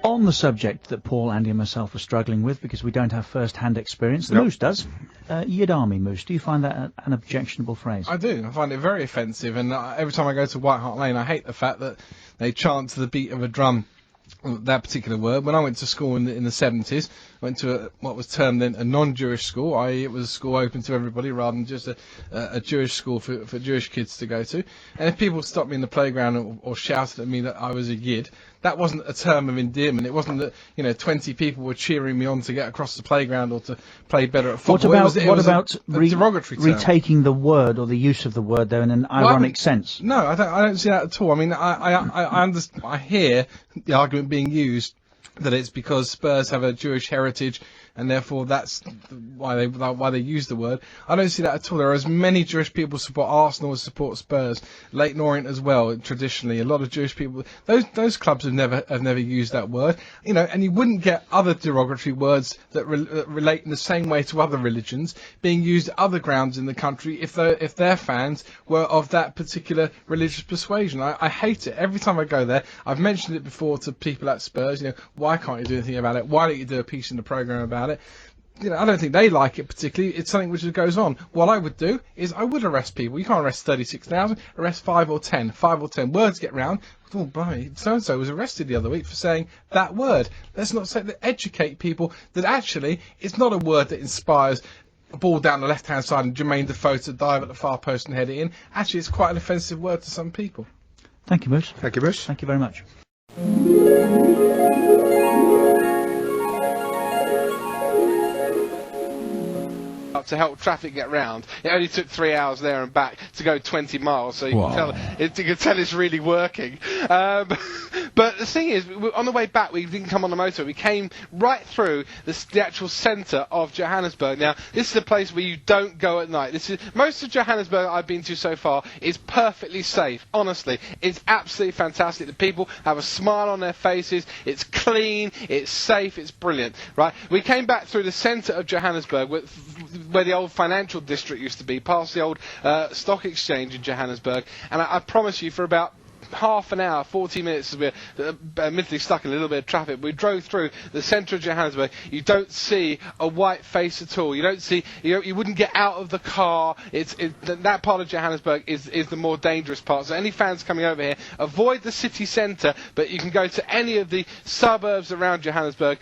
On the subject that Paul, Andy and myself are struggling with, because we don't have first-hand experience, the Moose does. Yid Army Moose, do you find that an objectionable phrase? I do. I find it very offensive, and every time I go to White Hart Lane, I hate the fact that they chant to the beat of a drum that particular word. When I went to school in the 70s, I went to what was termed then a non-Jewish school, i.e. it was a school open to everybody rather than just a Jewish school for Jewish kids to go to. And if people stopped me in the playground or shouted at me that I was a Yid, that wasn't a term of endearment. It wasn't that 20 people were cheering me on to get across the playground or to play better at football. What about a derogatory term? Retaking the word or the use of the word though in an ironic sense? No, I don't see that at all. I mean, I hear the argument being used that it's because Spurs have a Jewish heritage and therefore that's why they use the word. I don't see that at all. There are as many Jewish people support Arsenal as support Spurs. Leyton Orient as well. Traditionally, a lot of Jewish people. Those clubs have never used that word. And you wouldn't get other derogatory words that relate in the same way to other religions being used at other grounds in the country if their fans were of that particular religious persuasion. I hate it. Every time I go there, I've mentioned it before to people at Spurs. Why can't you do anything about it? Why don't you do a piece in the programme about it? I don't think they like it particularly. It's something which goes on. What I would do is I would arrest people. You can't arrest 36,000. Arrest 5 or 10. 5 or 10 words get round. Oh, boy, so-and-so was arrested the other week for saying that word. Let's not say that. Educate people that actually it's not a word that inspires a ball down the left-hand side and Jermaine Defoe to dive at the far post and head it in. Actually, it's quite an offensive word to some people. Thank you, Moose. Thank you, Moose. Thank you very much. To help traffic get round. It only took 3 hours there and back to go 20 miles, so you can tell it's really working. But the thing is, on the way back, we didn't come on the motorway. We came right through the actual centre of Johannesburg. Now, this is a place where you don't go at night. Most of Johannesburg I've been to so far is perfectly safe. Honestly, it's absolutely fantastic. The people have a smile on their faces. It's clean. It's safe. It's brilliant. Right? We came back through the centre of Johannesburg, where the old financial district used to be, past the old stock exchange in Johannesburg, and I promise you, for about half an hour, 40 minutes, we're admittedly stuck in a little bit of traffic. We drove through the centre of Johannesburg. You don't see a white face at all. You wouldn't get out of the car. That part of Johannesburg is the more dangerous part. So any fans coming over here, avoid the city centre, but you can go to any of the suburbs around Johannesburg.